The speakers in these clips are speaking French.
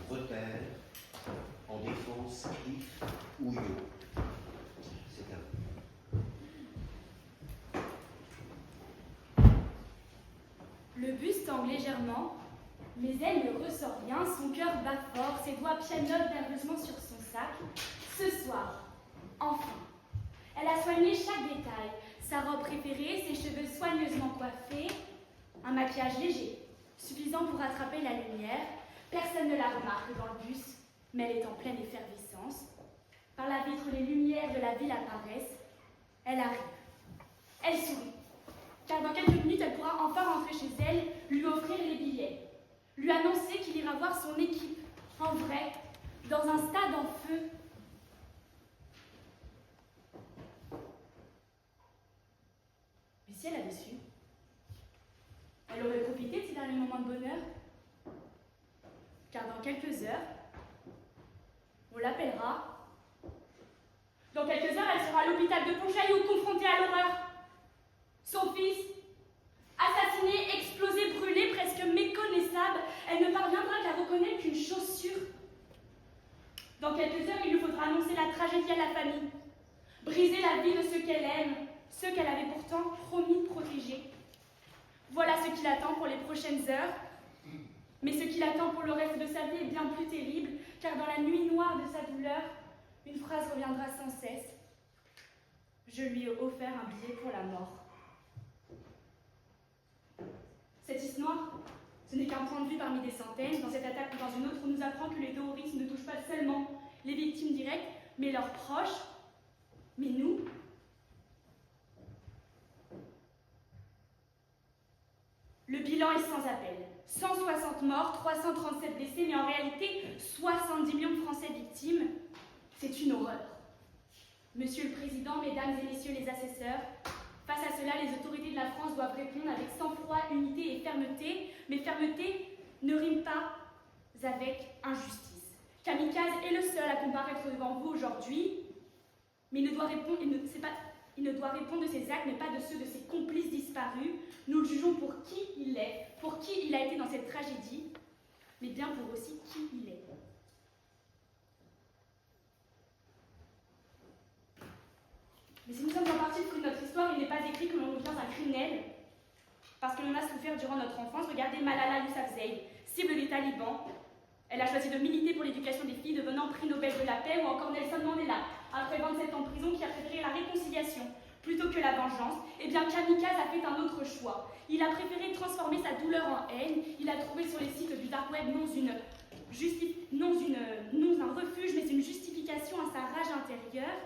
Voltaire, en défense, Cliff ou Yo. C'est à vous. Le buste tangue légèrement, mais elle ne ressort rien, son cœur bat fort, ses doigts pianotent nerveusement sur son sac. Ce soir, enfin, elle a soigné chaque détail, sa robe préférée, ses cheveux soigneusement coiffés, un maquillage léger, suffisant pour attraper la lumière. Personne ne la remarque dans le bus, mais elle est en pleine effervescence. Par la vitre, les lumières de la ville apparaissent. Elle arrive. Elle sourit, car dans quelques minutes, elle pourra enfin rentrer chez elle, lui offrir les billets, lui annoncer qu'il ira voir son équipe, en vrai, dans un stade en feu. Mais si elle avait su, elle aurait profité de ces derniers moments de bonheur, car dans quelques heures, on l'appellera. Dans quelques heures, elle sera à l'hôpital de Pontchaillou, confrontée à l'horreur. Son fils, assassiné, explosé, brûlé, presque méconnaissable, elle ne parviendra qu'à reconnaître qu'une chaussure. Dans quelques heures, il lui faudra annoncer la tragédie à la famille, briser la vie de ceux qu'elle aime, ceux qu'elle avait pourtant promis de protéger. Voilà ce qui l'attend pour les prochaines heures. Mais ce qui l'attend pour le reste de sa vie est bien plus terrible, car dans la nuit noire de sa douleur, une phrase reviendra sans cesse. Je lui ai offert un billet pour la mort. Cette histoire, ce n'est qu'un point de vue parmi des centaines. Dans cette attaque ou dans une autre, on nous apprend que les terroristes ne touchent pas seulement les victimes directes, mais leurs proches. Mais nous, le bilan est sans appel. 160 morts, 337 blessés, mais en réalité, 70 millions de Français victimes. C'est une horreur. Monsieur le Président, Mesdames et Messieurs les assesseurs, face à cela, les autorités de la France doivent répondre avec sang-froid, unité et fermeté. Mais fermeté ne rime pas avec injustice. Kamikaze est le seul à comparaître devant vous aujourd'hui, mais il ne doit répondre, il ne doit répondre de ses actes, mais pas de ceux de ses complices disparus. Nous le jugeons pour qui il est, pour qui il a été dans cette tragédie, mais bien pour aussi qui il est. Mais si nous sommes en partie fruit de notre histoire, il n'est pas écrit que l'on devient un criminel parce que l'on a souffert durant notre enfance. Regardez Malala Yousafzai, cible des talibans. Elle a choisi de militer pour l'éducation des filles, devenant prix Nobel de la paix, ou encore Nelson Mandela, après 27 ans de prison, qui a préféré la réconciliation plutôt que la vengeance. Eh bien, Kamikaze a fait un autre choix. Il a préféré transformer sa douleur en haine. Il a trouvé sur les sites du dark web non un refuge, mais une justification à sa rage intérieure.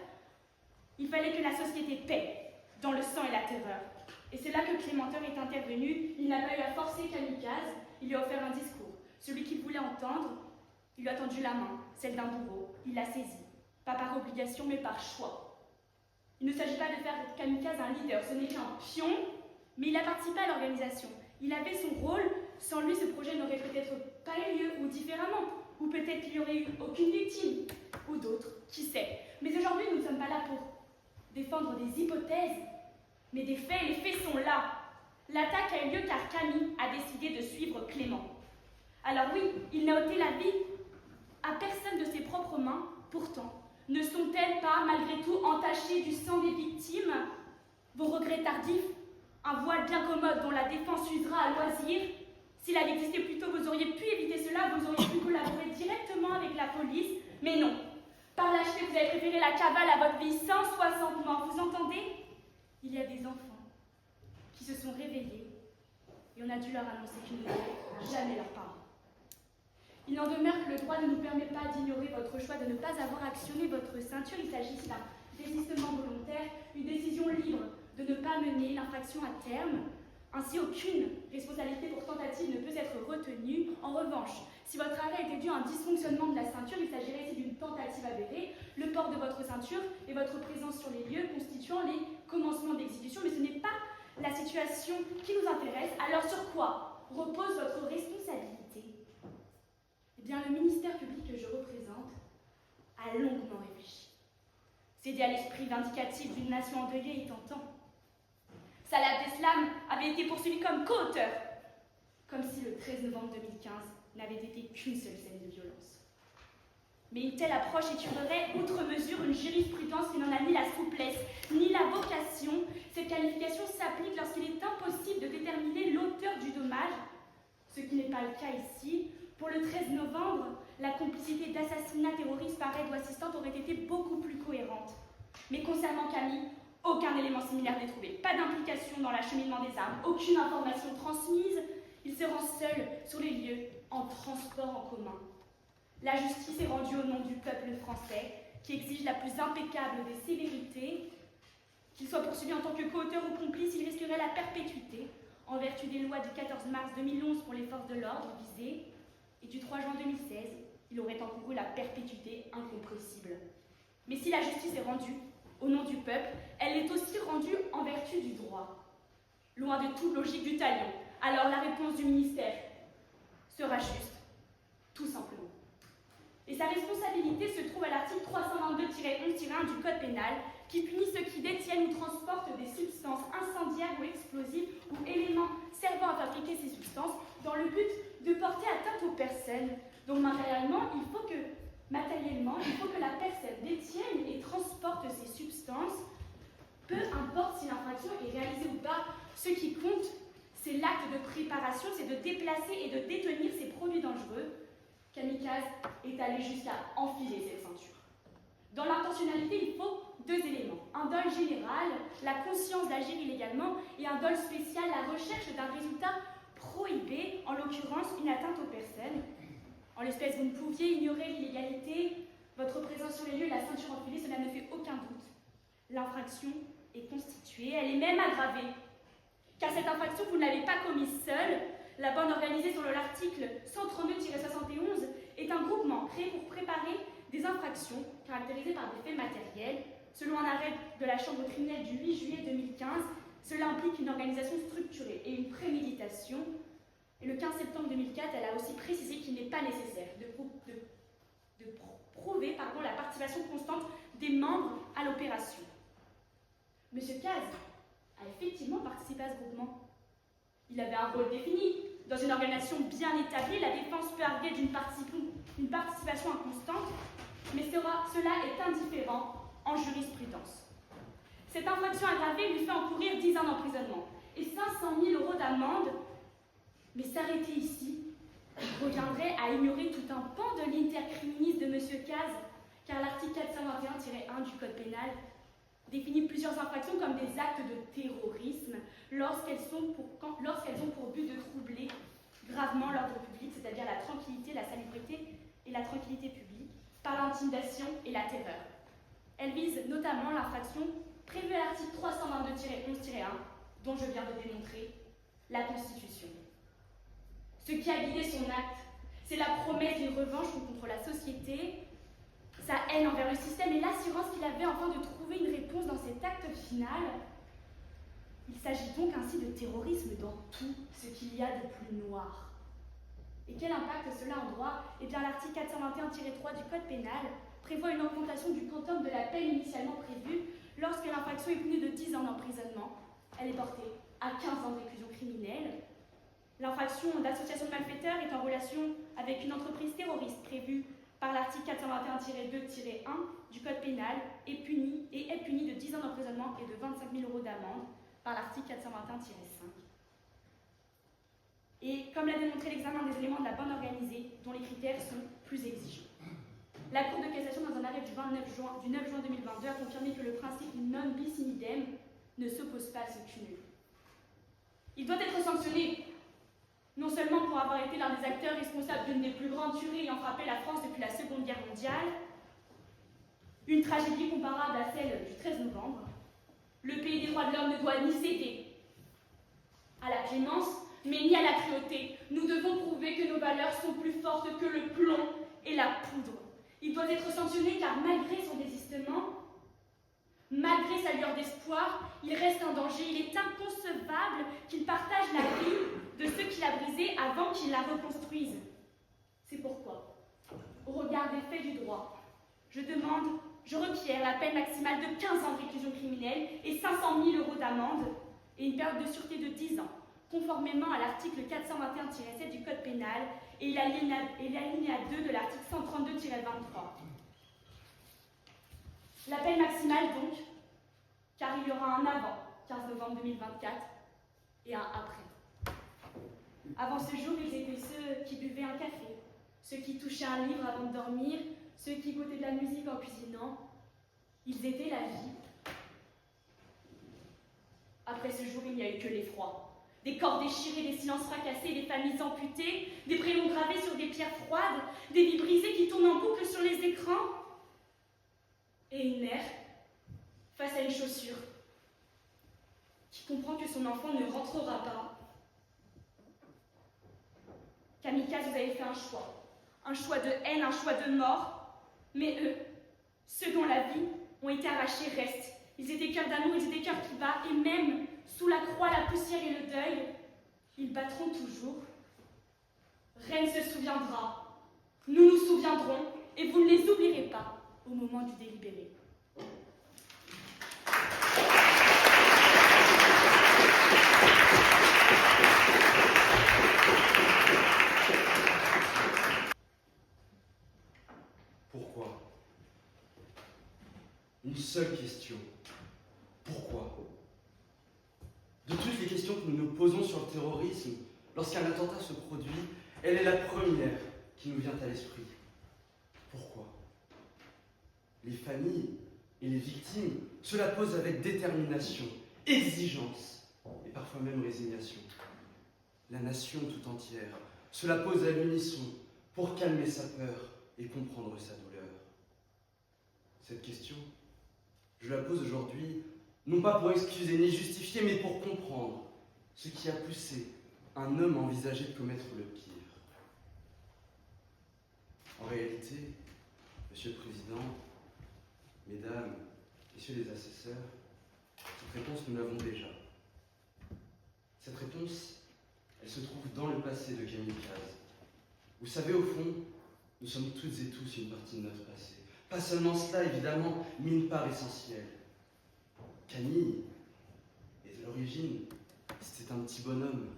Il fallait que la société paie dans le sang et la terreur. Et c'est là que Clémenteur est intervenu. Il n'a pas eu à forcer Kamikaze, il lui a offert un discours. Celui qu'il voulait entendre, il lui a tendu la main, celle d'un bourreau. Il l'a saisie, pas par obligation, mais par choix. Il ne s'agit pas de faire de Kamikaze un leader, ce n'est qu'un pion, mais il a participé à l'organisation. Il avait son rôle, sans lui ce projet n'aurait peut-être pas eu lieu, ou différemment, ou peut-être qu'il n'y aurait eu aucune victime, ou d'autres, qui sait. Mais aujourd'hui, nous ne sommes pas là pour défendre des hypothèses, mais des faits, et les faits sont là. L'attaque a eu lieu car Camille a décidé de suivre Clément. Alors oui, il n'a ôté la vie à personne de ses propres mains, pourtant. Ne sont-elles pas, malgré tout, entachées du sang des victimes? Vos regrets tardifs, un voile bien commode dont la défense usera à loisir. S'il avait existé plus tôt, vous auriez pu éviter cela, vous auriez pu collaborer directement avec la police, mais non. Par lâcheté, vous avez préféré la cavale à votre vie, 160 morts, vous entendez? Il y a des enfants qui se sont réveillés et on a dû leur annoncer qu'ils ne verraient jamais leurs parents. Il n'en demeure que le droit ne nous permet pas d'ignorer votre choix de ne pas avoir actionné votre ceinture. Il s'agit d'un désistement volontaire, une décision libre de ne pas mener l'infraction à terme. Ainsi, aucune responsabilité pour tentative ne peut être retenue. En revanche, si votre arrêt était dû à un dysfonctionnement de la ceinture, il s'agirait ici d'une tentative avérée. Le port de votre ceinture et votre présence sur les lieux constituant les commencements d'exécution, mais ce n'est pas la situation qui nous intéresse. Alors sur quoi repose votre responsabilité? Eh bien, le ministère public que je représente a longuement réfléchi. Céder à l'esprit vindicatif d'une nation endeuillée est tentant. Salah Abdeslam avait été poursuivi comme co-auteur, comme si le 13 novembre 2015, n'avait été qu'une seule scène de violence. Mais une telle approche étuderait outre mesure une jurisprudence qui n'en a ni la souplesse ni la vocation. Cette qualification s'applique lorsqu'il est impossible de déterminer l'auteur du dommage, ce qui n'est pas le cas ici. Pour le 13 novembre, la complicité d'assassinat terroriste par aide ou assistante aurait été beaucoup plus cohérente. Mais concernant Camille, aucun élément similaire n'est trouvé. Pas d'implication dans l'acheminement des armes, aucune information transmise. Il se rend seul sur les lieux en transport en commun. La justice est rendue au nom du peuple français, qui exige la plus impeccable des sévérités. Qu'il soit poursuivi en tant que coauteur ou complice, il risquerait la perpétuité, en vertu des lois du 14 mars 2011 pour les forces de l'ordre visées, et du 3 juin 2016, il aurait encouru la perpétuité incompressible. Mais si la justice est rendue au nom du peuple, elle est aussi rendue en vertu du droit. Loin de toute logique du talion, alors la réponse du ministère sera juste, tout simplement. Et sa responsabilité se trouve à l'article 322-11-1 du Code pénal, qui punit ceux qui détiennent ou transportent des substances incendiaires ou explosives ou éléments servant à fabriquer ces substances dans le but de porter atteinte aux personnes. Donc matériellement, il faut que la personne détienne et transporte ces substances, peu importe si l'infraction est réalisée ou pas. Ce qui compte, c'est l'acte de préparation, c'est de déplacer et de détenir ces produits dangereux. Kamikaze est allé jusqu'à enfiler cette ceinture. Dans l'intentionnalité, il faut deux éléments. Un dol général, la conscience d'agir illégalement, et un dol spécial, la recherche d'un résultat prohibé, en l'occurrence une atteinte aux personnes. En l'espèce, vous ne pouviez ignorer l'illégalité, votre présence sur les lieux, la ceinture enfilée, cela ne fait aucun doute. L'infraction est constituée, elle est même aggravée. Car cette infraction, vous ne l'avez pas commise seule. La bande organisée sur l'article 132-71 est un groupement créé pour préparer des infractions caractérisées par des faits matériels. Selon un arrêt de la Chambre criminelle du 8 juillet 2015, cela implique une organisation structurée et une préméditation. Et le 15 septembre 2004, elle a aussi précisé qu'il n'est pas nécessaire de prouver la participation constante des membres à l'opération. Monsieur Caz a effectivement participé à ce groupement. Il avait un rôle défini. Dans une organisation bien établie, la défense peut arguer d'une participation inconstante, mais cela est indifférent en jurisprudence. Cette infraction aggravée lui fait encourir 10 ans d'emprisonnement et 500 000 € d'amende, mais s'arrêter ici reviendrait à ignorer tout un pan de l'intercriminis de M. Caz, car l'article 421-1 du Code pénal définit plusieurs infractions comme des actes de terrorisme lorsqu'elles ont pour but de troubler gravement l'ordre public, c'est-à-dire la tranquillité, la salubrité et la tranquillité publique, par l'intimidation et la terreur. Elle vise notamment l'infraction prévue à l'article 322-11-1, dont je viens de démontrer la Constitution. Ce qui a guidé son acte, c'est la promesse d'une revanche contre la société, sa haine envers le système et l'assurance qu'il avait enfin de trouver une réponse dans cet acte final. Il s'agit donc ainsi de terrorisme dans tout ce qu'il y a de plus noir. Et quel impact cela en droit? Eh bien, l'article 421-3 du Code pénal prévoit une augmentation du quantum de la peine initialement prévue lorsque l'infraction est punie de 10 ans d'emprisonnement. Elle est portée à 15 ans de réclusion criminelle. L'infraction d'association de malfaiteurs est en relation avec une entreprise terroriste prévue par l'article 421-2-1 du Code pénal est punie de 10 ans d'emprisonnement et de 25 000 € d'amende par l'article 421-5. Et comme l'a démontré l'examen des éléments de la bande organisée, dont les critères sont plus exigeants. La Cour de cassation, dans un arrêt du 9 juin 2022, a confirmé que le principe non bis in idem ne s'oppose pas à ce cumul. Il doit être sanctionné, non seulement pour avoir été l'un des acteurs responsables d'une des plus grandes tueries ayant frappé la France depuis la Seconde Guerre mondiale, une tragédie comparable à celle du 13 novembre, le pays des droits de l'homme ne doit ni céder à la clémence, mais ni à la cruauté. Nous devons prouver que nos valeurs sont plus fortes que le plomb et la poudre. Il doit être sanctionné car malgré son désistement, malgré sa lueur d'espoir, il reste un danger. Il est inconcevable qu'il partage la vie de ceux qui l'a brisée avant qu'ils la reconstruisent. C'est pourquoi, au regard des faits du droit, je requiers la peine maximale de 15 ans de réclusion criminelle et 500 000 € d'amende et une période de sûreté de 10 ans, conformément à l'article 421-7 du Code pénal et l'alinéa 2 de l'article 132-23. La peine maximale donc, car il y aura un avant 15 novembre 2024 et un après. Avant ce jour, ils étaient ceux qui buvaient un café, ceux qui touchaient un livre avant de dormir, ceux qui écoutaient de la musique en cuisinant. Ils étaient la vie. Après ce jour, il n'y a eu que l'effroi. Des corps déchirés, des silences fracassés, des familles amputées, des prénoms gravés sur des pierres froides, des vies brisées qui tournent en boucle sur les écrans. Et une mère, face à une chaussure, qui comprend que son enfant ne rentrera pas. Kamikaze, vous avez fait un choix de haine, un choix de mort. Mais eux, ceux dont la vie ont été arrachés restent. Ils étaient cœurs d'amour, ils étaient cœurs qui battent, et même sous la croix, la poussière et le deuil, ils battront toujours. Rennes se souviendra, nous nous souviendrons, et vous ne les oublierez pas au moment du délibéré. Pourquoi? Une seule question. Pourquoi? De toutes les questions que nous nous posons sur le terrorisme, lorsqu'un attentat se produit, elle est la première qui nous vient à l'esprit. Pourquoi? Les familles et les victimes se la posent avec détermination, exigence et parfois même résignation. La nation tout entière se la pose à l'unisson pour calmer sa peur et comprendre sa douleur. Cette question, je la pose aujourd'hui, non pas pour excuser ni justifier, mais pour comprendre ce qui a poussé un homme à envisager de commettre le pire. En réalité, Monsieur le Président, Mesdames, Messieurs les assesseurs, cette réponse, nous l'avons déjà. Cette réponse, elle se trouve dans le passé de Kamikaze. Vous savez, au fond, nous sommes toutes et tous une partie de notre passé. Pas seulement cela, évidemment, mais une part essentielle. Camille, et à l'origine, c'était un petit bonhomme,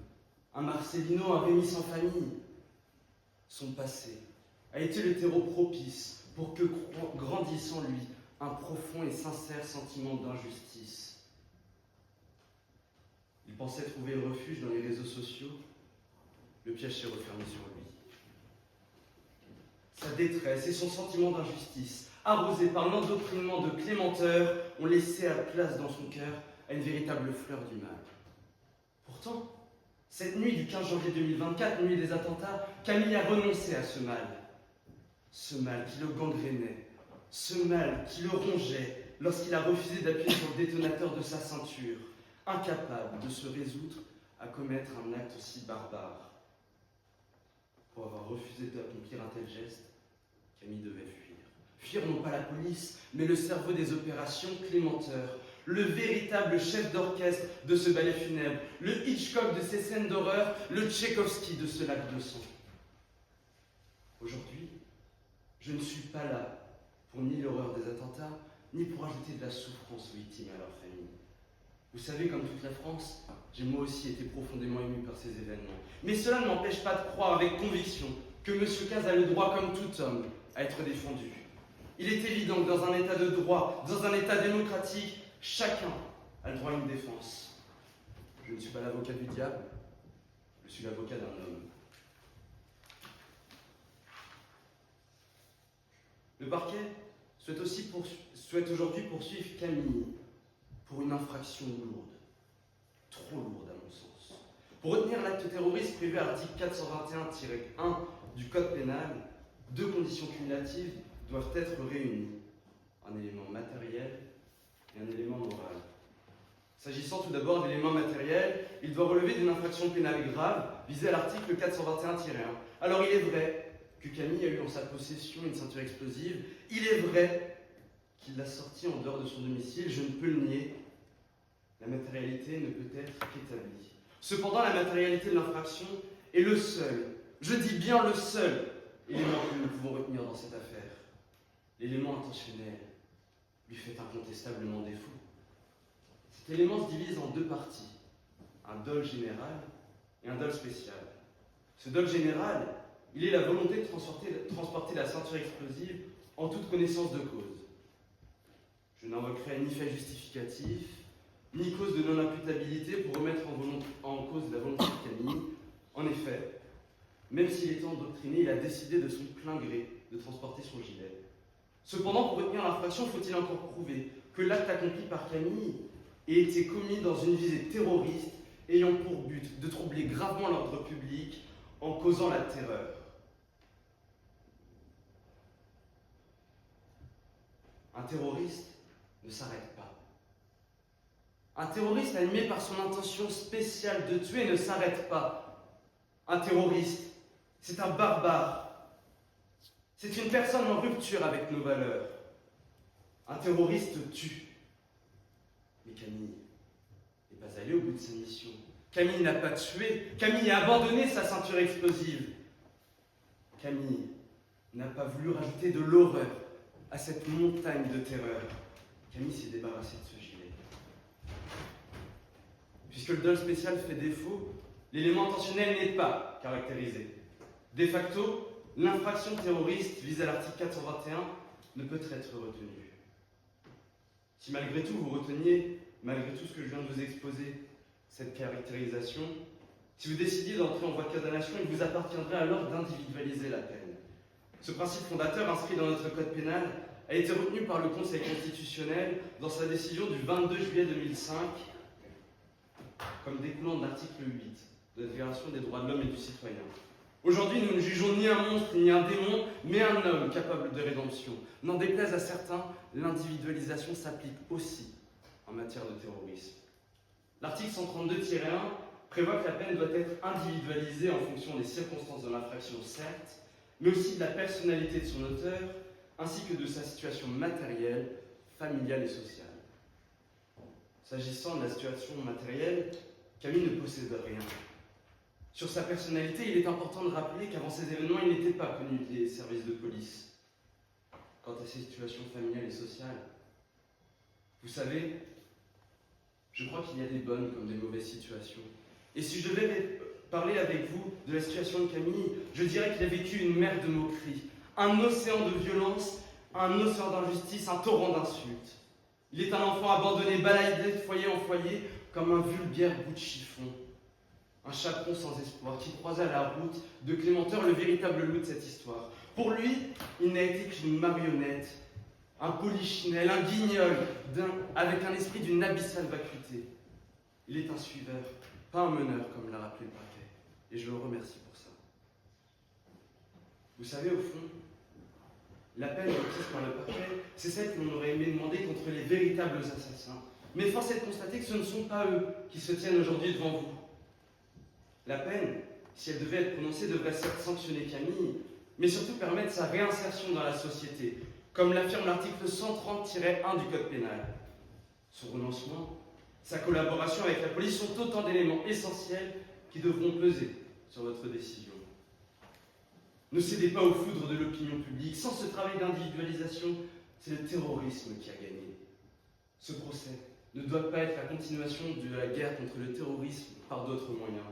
un Marcelino, un Rémi sans famille. Son passé a été le terreau propice pour que grandisse en lui un profond et sincère sentiment d'injustice. Il pensait trouver refuge dans les réseaux sociaux. Le piège s'est refermé sur lui. Sa détresse et son sentiment d'injustice, arrosés par l'endoctrinement de Clémenteur, ont laissé la place dans son cœur à une véritable fleur du mal. Pourtant, cette nuit du 15 janvier 2024, nuit des attentats, Camille a renoncé à ce mal. Ce mal qui le gangrénait, ce mal qui le rongeait lorsqu'il a refusé d'appuyer sur le détonateur de sa ceinture, incapable de se résoudre à commettre un acte aussi barbare. Pour avoir refusé d'accomplir un tel geste, Camille devait fuir. Fuir non pas la police, mais le cerveau des opérations, Clémenteur, le véritable chef d'orchestre de ce ballet funèbre, le Hitchcock de ces scènes d'horreur, le Tchaïkovski de ce lac de sang. Aujourd'hui, je ne suis pas là pour nier l'horreur des attentats, ni pour ajouter de la souffrance aux victimes et à leurs familles. Vous savez, comme toute la France, j'ai moi aussi été profondément ému par ces événements. Mais cela ne m'empêche pas de croire avec conviction que M. Caz a le droit, comme tout homme, à être défendu. Il est évident que dans un état de droit, dans un état démocratique, chacun a le droit à une défense. Je ne suis pas l'avocat du diable, je suis l'avocat d'un homme. Le parquet souhaite aujourd'hui poursuivre Camille pour une infraction lourde, trop lourde à mon sens. Pour retenir l'acte terroriste prévu à l'article 421-1 du Code pénal, deux conditions cumulatives doivent être réunies. Un élément matériel et un élément moral. S'agissant tout d'abord de l'élément matériel, il doit relever d'une infraction pénale grave visée à l'article 421-1. Alors il est vrai que Camille a eu en sa possession une ceinture explosive, il est vrai qu'il l'a sortie en dehors de son domicile, je ne peux le nier, la matérialité ne peut être qu'établie. Cependant, la matérialité de l'infraction est le seul, je dis bien le seul, élément que nous pouvons retenir dans cette affaire. L'élément intentionnel lui fait incontestablement défaut. Cet élément se divise en deux parties, un dol général et un dol spécial. Ce dol général il est la volonté de transporter la ceinture explosive en toute connaissance de cause. Je n'invoquerai ni fait justificatif, ni cause de non-imputabilité pour remettre en cause la volonté de Camille. En effet, même s'il était endoctriné, il a décidé de son plein gré de transporter son gilet. Cependant, pour retenir l'infraction, faut-il encore prouver que l'acte accompli par Camille ait été commis dans une visée terroriste ayant pour but de troubler gravement l'ordre public en causant la terreur. Un terroriste ne s'arrête pas. Un terroriste animé par son intention spéciale de tuer ne s'arrête pas. Un terroriste, c'est un barbare. C'est une personne en rupture avec nos valeurs. Un terroriste tue. Mais Camille n'est pas allé au bout de sa mission. Camille n'a pas tué. Camille a abandonné sa ceinture explosive. Camille n'a pas voulu rajouter de l'horreur à cette montagne de terreur. Camille s'est débarrassé de ce gilet. Puisque le dol spécial fait défaut, l'élément intentionnel n'est pas caractérisé. De facto, l'infraction terroriste visée à l'article 421 ne peut être retenue. Si malgré tout vous reteniez, malgré tout ce que je viens de vous exposer, cette caractérisation, si vous décidiez d'entrer en voie de condamnation, il vous appartiendrait alors d'individualiser la peine. Ce principe fondateur, inscrit dans notre code pénal, a été retenu par le Conseil constitutionnel dans sa décision du 22 juillet 2005, comme découlant de l'article 8 de la Déclaration des droits de l'homme et du citoyen. Aujourd'hui, nous ne jugeons ni un monstre ni un démon, mais un homme capable de rédemption. N'en déplaise à certains, l'individualisation s'applique aussi en matière de terrorisme. L'article 132-1 prévoit que la peine doit être individualisée en fonction des circonstances de l'infraction, certes, mais aussi de la personnalité de son auteur, ainsi que de sa situation matérielle, familiale et sociale. S'agissant de la situation matérielle, Camille ne possède rien. Sur sa personnalité, il est important de rappeler qu'avant ces événements, il n'était pas connu des services de police. Quant à ses situations familiales et sociales, vous savez, je crois qu'il y a des bonnes comme des mauvaises situations. Et si je devais parler avec vous de la situation de Camille, je dirais qu'il a vécu une mer de moqueries, un océan de violence, un océan d'injustice, un torrent d'insultes. Il est un enfant abandonné, baladé de foyer en foyer, comme un vulgaire bout de chiffon. Un chaperon sans espoir qui croisa la route de Clémenteur, le véritable loup de cette histoire. Pour lui, il n'a été qu'une marionnette, un polichinelle, un guignol, avec un esprit d'une abyssale vacuité. Il est un suiveur, pas un meneur, comme l'a rappelé le parquet. Et je le remercie pour ça. Vous savez, au fond, la peine requise par le parquet, c'est celle que l'on aurait aimé demander contre les véritables assassins. Mais force est de constater que ce ne sont pas eux qui se tiennent aujourd'hui devant vous. La peine, si elle devait être prononcée, devrait certes sanctionner Camille, mais surtout permettre sa réinsertion dans la société, comme l'affirme l'article 130-1 du Code pénal. Son renoncement, sa collaboration avec la police sont autant d'éléments essentiels qui devront peser sur votre décision. Ne cédez pas aux foudres de l'opinion publique. Sans ce travail d'individualisation, c'est le terrorisme qui a gagné. Ce procès ne doit pas être la continuation de la guerre contre le terrorisme par d'autres moyens.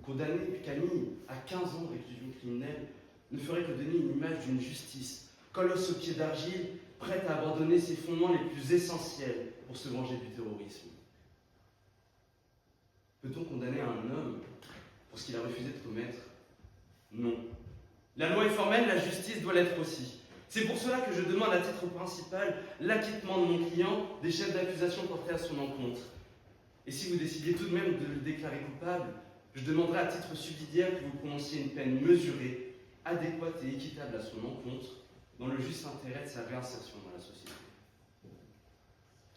Condamner Camille à 15 ans de réclusion criminelle ne ferait que donner une image d'une justice, colosse au pied d'argile, prête à abandonner ses fondements les plus essentiels pour se venger du terrorisme. Peut-on condamner un homme pour ce qu'il a refusé de commettre ? Non. La loi est formelle, la justice doit l'être aussi. C'est pour cela que je demande à titre principal l'acquittement de mon client des chefs d'accusation portés à son encontre. Et si vous décidiez tout de même de le déclarer coupable, je demanderai à titre subsidiaire que vous prononciez une peine mesurée, adéquate et équitable à son encontre, dans le juste intérêt de sa réinsertion dans la société.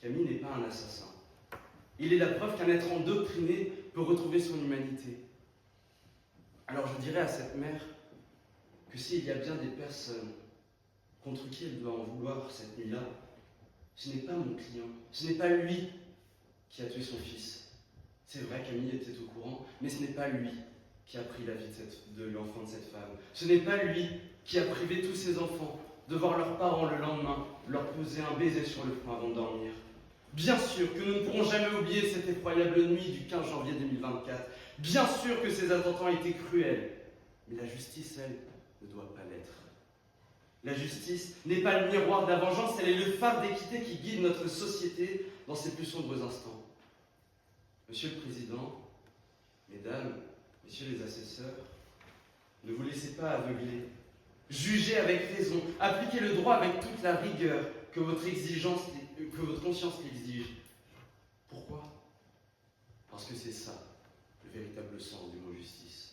Camille n'est pas un assassin. Il est la preuve qu'un être endoctriné peut retrouver son humanité. Alors je dirais à cette mère que s'il y a bien des personnes contre qui elle doit en vouloir cette nuit-là, ce n'est pas mon client, ce n'est pas lui qui a tué son fils. C'est vrai, Camille était au courant, mais ce n'est pas lui qui a pris la vie de l'enfant de cette femme. Ce n'est pas lui qui a privé tous ses enfants de voir leurs parents le lendemain leur poser un baiser sur le front avant de dormir. Bien sûr que nous ne pourrons jamais oublier cette effroyable nuit du 15 janvier 2024. Bien sûr que ces attentats étaient cruels Mais la justice, elle, ne doit pas l'être. La justice n'est pas le miroir de la vengeance, elle est le phare d'équité qui guide notre société dans ses plus sombres instants. Monsieur le Président, Mesdames, Messieurs les assesseurs, ne vous laissez pas aveugler. Jugez avec raison, appliquez le droit avec toute la rigueur que votre conscience l'exige. Pourquoi? Parce que c'est ça, le véritable sens du mot justice.